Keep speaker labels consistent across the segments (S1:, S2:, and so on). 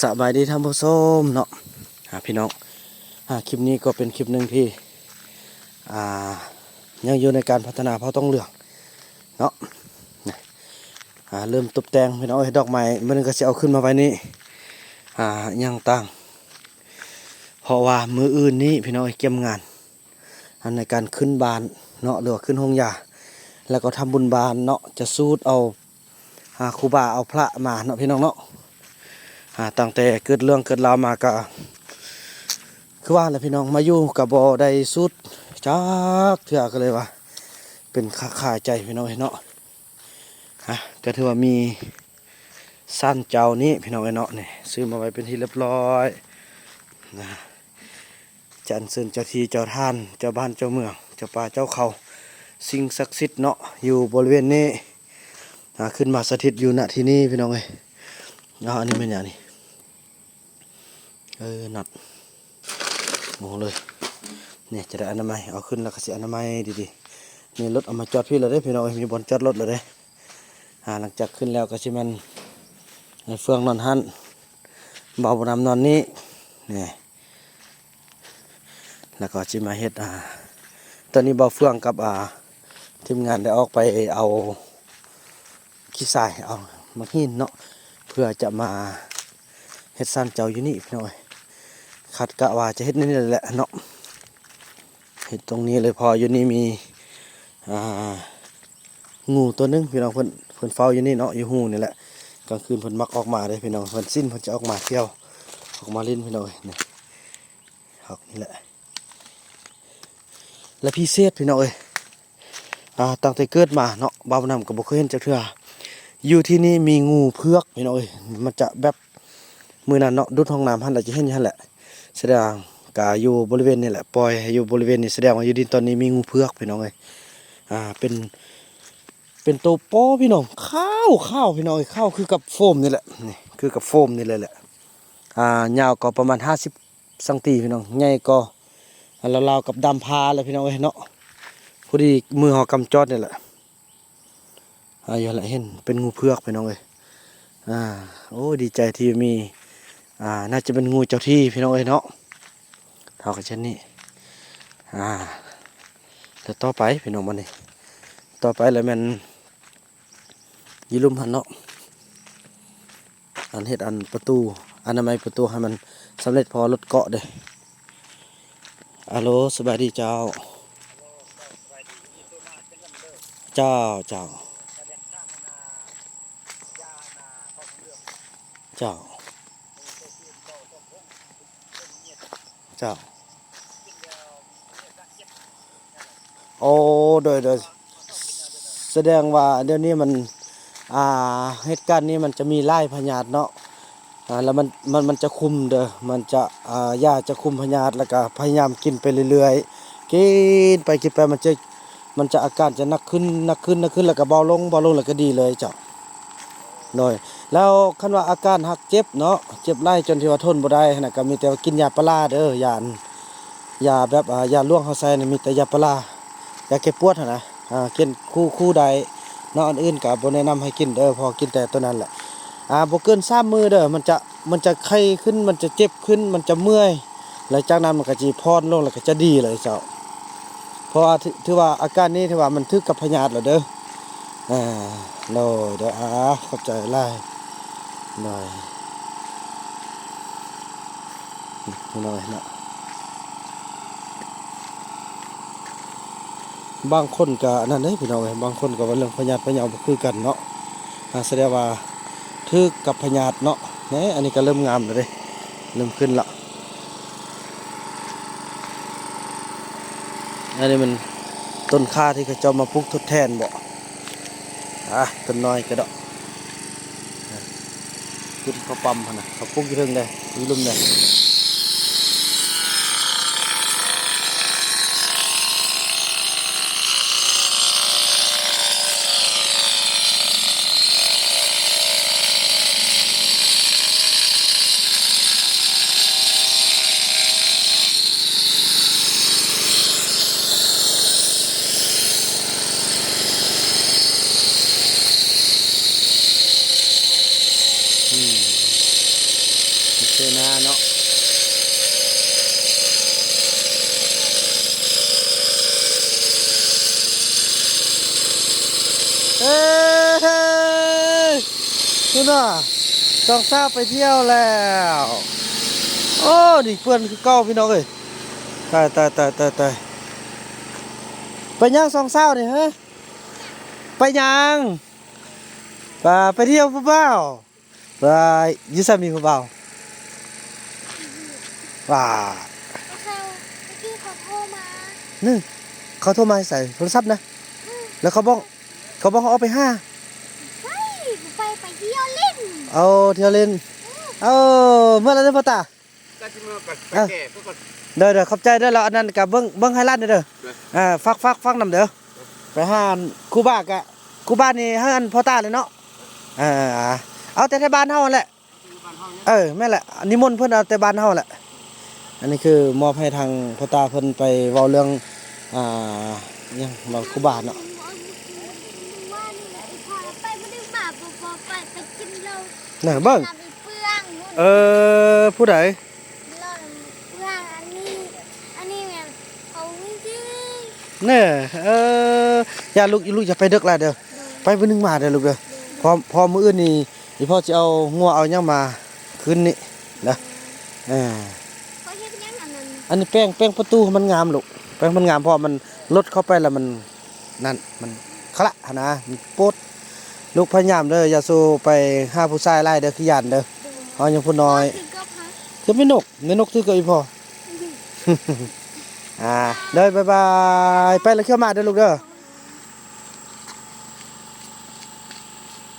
S1: สบายดีท่านผู้ชมเนาะพี่น้องคลิปนี้ก็เป็นคลิปหนึ่งที่ยังอยู่ในการพัฒนาเพราะต้องเลือกเนาะเริ่มตกแต่งพี่น้องดอกไม้มันก็จะเอาขึ้นมาไว้นี่ยังตั้งเพราะว่ามืออื่นนี้พี่น้องเก็บงานในการขึ้นบานเนาะหรือว่าขึ้นห้องยาแล้วก็ทำบุญบานเนาะจะสูดเอาครูบาเอาพระมาเนาะพี่น้องเนาะตั้งแต่เกิดเรื่องเกิดราวมาก็คือว่าแหละพี่น้องมาอยู่กับบ่ได้สุดจักเถื่อก็เลยว่าเป็นขาใจพี่น้องเนาะก็ถือว่ามีสั้นเจ้านี้พี่น้องเนาะเนี่ยซื้อมาไว้เป็นที่เรียบร้อยนะจันทร์เชิญเจ้าที่เจ้าท่านเจ้าบ้านเจ้าเมืองเจ้าป่าเจ้าเขาสิ่งศักดิ์สิทธิ์เนาะอยู่บริเวณนี้ขึ้นมาสถิตอยู่ณที่นี่พี่น้องอันนี้เป็นอย่างนี้หนักโอ้เลยเนี่ยจะได้อนามัยเอาขึ้นแล้วก็เสียอนามัยดีๆนี่รถเอามาจอดพี่เลยได้พี่น้องมีบนจอดรถเลยได้หลังจากขึ้นแล้วก็ชิมันเฟืองนอนหันเบาบนำนอนนี้เนี่ยแล้วก็ชิมาเฮ็ดตอนนี้เบาเฟืองกับทีมงานได้ออกไปเอาขี้ทรายเอามาหินเนาะเพื่อจะมาเฮ็ดสั้นเจ้าอยู่นี่พี่น้องขัดกะว่าจะเฮ็ดนี่แหละเนาะเฮ็ดตรงนี้เลยพออยู่นี่มีงูตัวนึงพี่น้องเพิ่นเฝ้าอยู่นี่เนาะอยู่หูนี่แหละกลางคืนเพิ่นมักออกมาเลยพี่น้องเพิ่นสิ้นเพิ่นจะออกมาเที่ยวออกมาเล่นพี่น้องนี่นี่แหละและพิเศษพี่น้องตั้งแต่เกิดมาเนาะบ่าวนำก็บ่เคยเห็นจักเทื่ออยู่ที่นี่มีงูเผือกพี่น้องมันจะแบบมื้อนั้นเนาะดุดห้องน้ำหั่นแล้วจะเห็นอยู่หั่นแหละแสดงกาอยู่บริเวณนี่แหละปล่อยให้อยู่บริเวณนี้แสดงว่าอยู่ดินตอนนี้มีงูเผือกพี่น้องเป็นตัวป้อพี่น้องข้าวพี่น้องข้าวคือกับโฟมนี่แหละนี่คือกับโฟมนี่เลยแหละยาวก็ประมาณ50 ซนพี่น้องใหญ่ก็ราวๆกับดำพาเลยพี่น้องเนาะพอดีมือหอกำจอดนี่แหละอย่างไรเห็นเป็นงูเผือกพี่น้องโอ้ดีใจที่มีน่าจะเป็นงูเจ้าที่พี่น้องเนาะเท่ากับเช่นนี้แต่ต่อไปพี่น้องมันนี่ต่อไปแล้วมันยีลุ่มหันเนาะอันเฮ็ดอันประตูอนามัยประตูให้มันสำเร็จพอรถเกาะเด้ฮัลโหลสบายดีเจ้าเจ้าเจ้าเจ้าเจ้าโอ้โดยแสดงว่าเดี๋ยวนี้มันเหตุการณ์นี้มันจะมีไล่พญาธิเนาะแล้วมันจะคุมเด้อมันจะยาจะคุมพญาธิแล้วก็พยายามกินไปเรื่อยๆกินไปมันจะอาการจะหนักขึ้นแล้วก็เบาลงแล้วก็ดีเลยเจ้าหน่อยแล้วคันว่าอาการหักเจ็บเนาะเจ็บไล่จนที่ว่าทนบ่ได้น่ะก็มีแต่ว่ากินยาปลาเด้อยาแบบยาล่วงเฮาใส่นี่มีแต่ยาปลายาแก้ปวดนะกินคู่ใดเนาะอันอื่นก็บ่แนะนำให้กินเด้อพอกินแต่ตัวนั้นแหละบ่เกิน3 มื้อเด้อมันจะไข้ขึ้นมันจะเจ็บขึ้นมันจะเมื่อยหลังจากนั้นมันก็สิพรลงแล้วก็จะดีเลยเจ้าเพราะว่าถือว่าอาการนี้ถือว่ามันถึกกับพยาธิแล้วเด้อโน้เด้อขอบใจหลายหน่อยเนาะบางคนก็นั่นเด้พี่น้องบางคนก็ว่าเรื่องพยาธิบ่คือกันเนาะแสดงว่าถึกกับพยาธิเนาะนี่อันนี้ก็เริ่มงามแล้วเด้เริ่มขึ้นละอันนี้มันต้นข่าที่เขาเจ้ามาปลูกทดแทนบ่ต้นน้อยก็ดอกขึ้นเขาปั๊มนะเขาปลูกอยู่เรื่องใดมีลุ่มใด เสนาเนาะเอ้ยคุณน่ะต้องทราบไปเที่ยวแล้วโอ้ดิเพื่อนคือเก้าพี่น้องเอ้ยตายไปย่างสองเศร้านี่ฮะไปย่างไปเที่ยวผู้บ่าวไปอยูซามีผู้บ่าวว้า
S2: เขาเมื่อกี้เขาโทรมา
S1: นึ่งเขาโทรมาให้ใส่โทรศัพท์นะแล้วเขาบอกเขาเอาไป5
S2: ไปเที่ยวเล่น
S1: เอาเที่ยวเล่นเอาเมื่อไรเด้อพ่อตา
S3: ก็จะมาปัดแก่ก็กด
S1: เด้อขอบใจเด้อแล้วอันนั้นกับเบิ้งไฮไลท์เด้อฟักนำเด้อไปหาครูบากะครูบ้านนี่ให้อันพ่อตาเลยเนาะเอาแต่บ้านเฮาแหละแม่นแหละนิมนต์เพิ่นเอาแต่บ้านเฮาแหละอันนี้คือมอบให้ทางพ่อตาเพิ่นไปเว้าเรื่องยังมาครูบาเนาะ
S2: ว่านี่แหละพอไปไม่ได้มาพอไปกินเหล้า
S1: น่ะเบิ่ง
S2: น้ำเปลือง
S1: ผู้ใด
S2: เหล้าเปลืองอันนี้แม่เขาจริง
S1: เนี่ยอย่าลูกอย่าไปดึกละเด้อไปมื้อนึงมาเด้อลูกเด้อพอมื้ออื่นนี่อีพ่อสิเอางัวเอาหยังมาคืนนี้นะ
S2: เขาเฮ็ดยังนั้น
S1: อันนี้แป้งประตูมันงามลูกแป้งมันงามเพราะมันลดเข้าไปแล้วมันนั่นมันคละหั่นนะมันโปดลูกพยายามเด้ออย่าสู้ไปหาผู้ชายไล่เด้อขี้ยันเด้อเฮายังผู้น้อยจะไม่นกถือกับอีพ่อ เด้อบ๊ายบายไปแล้วเข้ามาเด้อลูกเด้อ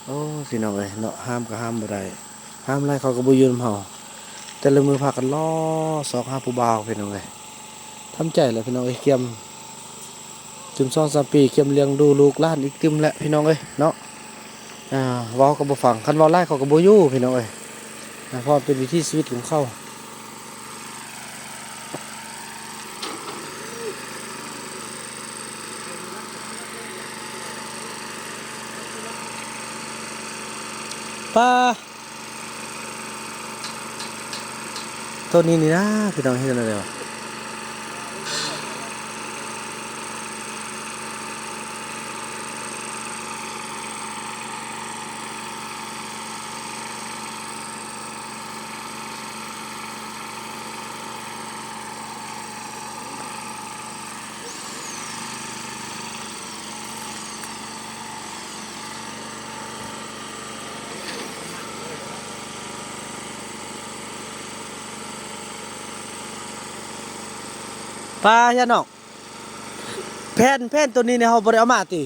S1: โอ้พี่น้องเอ้ยเนาะห้ามก็ห้ามบ่ได้ห้ามไล่เขาก็บ่ยืนเฮาแต่ละมือพากันล้อสอกหาผู้บ่าวพี่น้องเอ้ยทำใจแหละพี่น้องเอ้ยเกียมถึง2-3 ปีเกียมเลี้ยงดูลูกหลานอีกตึมแหละพี่น้องเอ้ยเนาะเว้าก็บ่ฟังคันเว้าไล่เขาก็บ่อยู่พี่น้องเอ้ยเพราะเป็นวิถีชีวิตของเขาป้าตัวนี้นี่นะพี่น้องเห็นอะไรวะป้าย่าน้องแผ่นตัวนี้เนี่ยเขาบ่ได้เอามาติ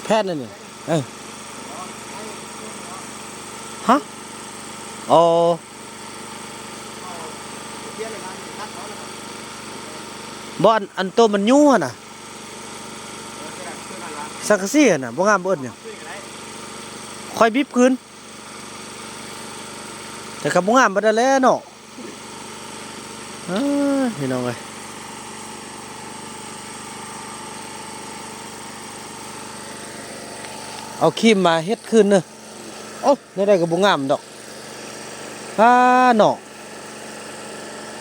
S1: แผ่นนั่นนี่ฮะอ๋อบ่อันโตมันยู่หั่นน่ะสังกะสีหั่นน่ะบ่งามบ่เอิ้นเนี่ยค่อยบีบคืนแต่ก็บ่งามบ่ได้แล้วเนาะพี่น้องเอ้ยเอาครีมมาเฮ็ดคืนเนอะโอ้ได้ก็บ่งามดอกเนาะ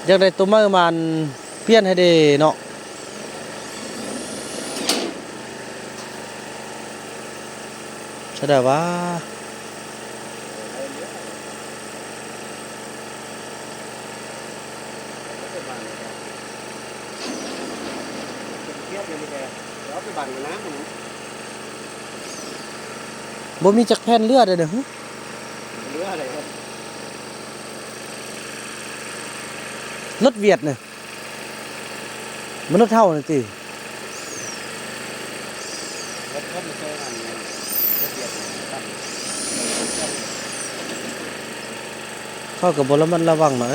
S1: อยากได้ตัวมือมันเปลี่ยนให้ได้เนาะใช่ได้ว่าบ่มีจักแผ่นเลือดเลยเด้อ
S3: เรืออะไรครับ
S1: รถเวียดเนี่ยมันรถเท่านี่ติ
S3: รถไม่ใช่อันรถเบียดครับ
S1: เข้ากับบ่ระมัดระวังเนาะ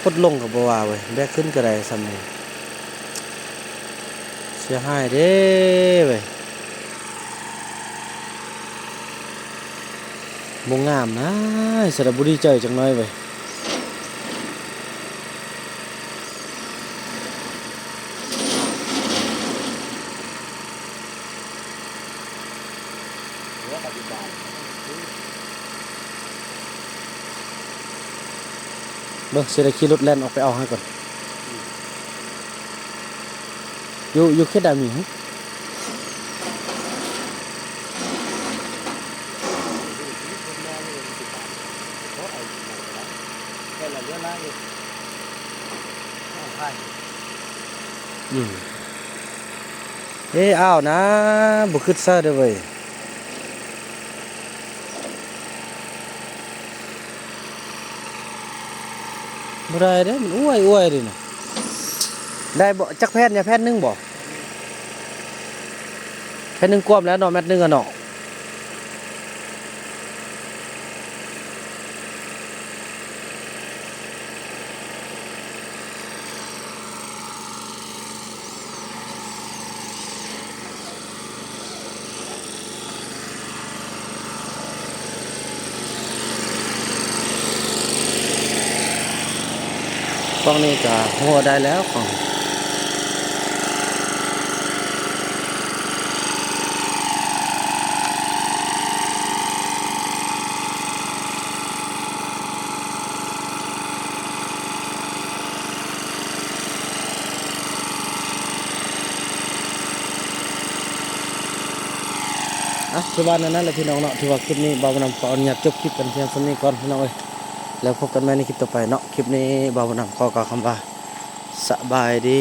S1: ปลดลงก็บ่ว่าเว้ยแบกขึ้นก็ได้ซ้ำนี่เสียหายเด้เว้ยบ่งามนะสระบุรีใจจังน้อยเว้ย เบิ่งสิได้ขี่รถแล่นออกไปเอาให้ก่อนอยู่เขตดามีหึ
S3: แค่ละเรือละอยู่ใช่
S1: อ้าวนะบ่คิดซะเด้อเว้ยบ่ได้เด้อมันอ้วยๆดิน่ะได้บ่จักแผ่นเนี่ยแผ่นหนึงบ่แผ่นหนึงกว้มแล้วเนาะแมตรหนึงอะเนาะฝั่งนี้ก็หัวได้แล้วของคือว่านั้นแหละพี่น้องเนาะถือว่าคลิปนี้บ่าวนำขออนุญาตจบคลิปกันเพียงเท่านี้ก่อนพี่น้องเอ้ยแล้วพบกันใหม่ในคลิปต่อไปเนาะคลิปนี้บ่าวนำขอกล่าวคำว่าสบายดี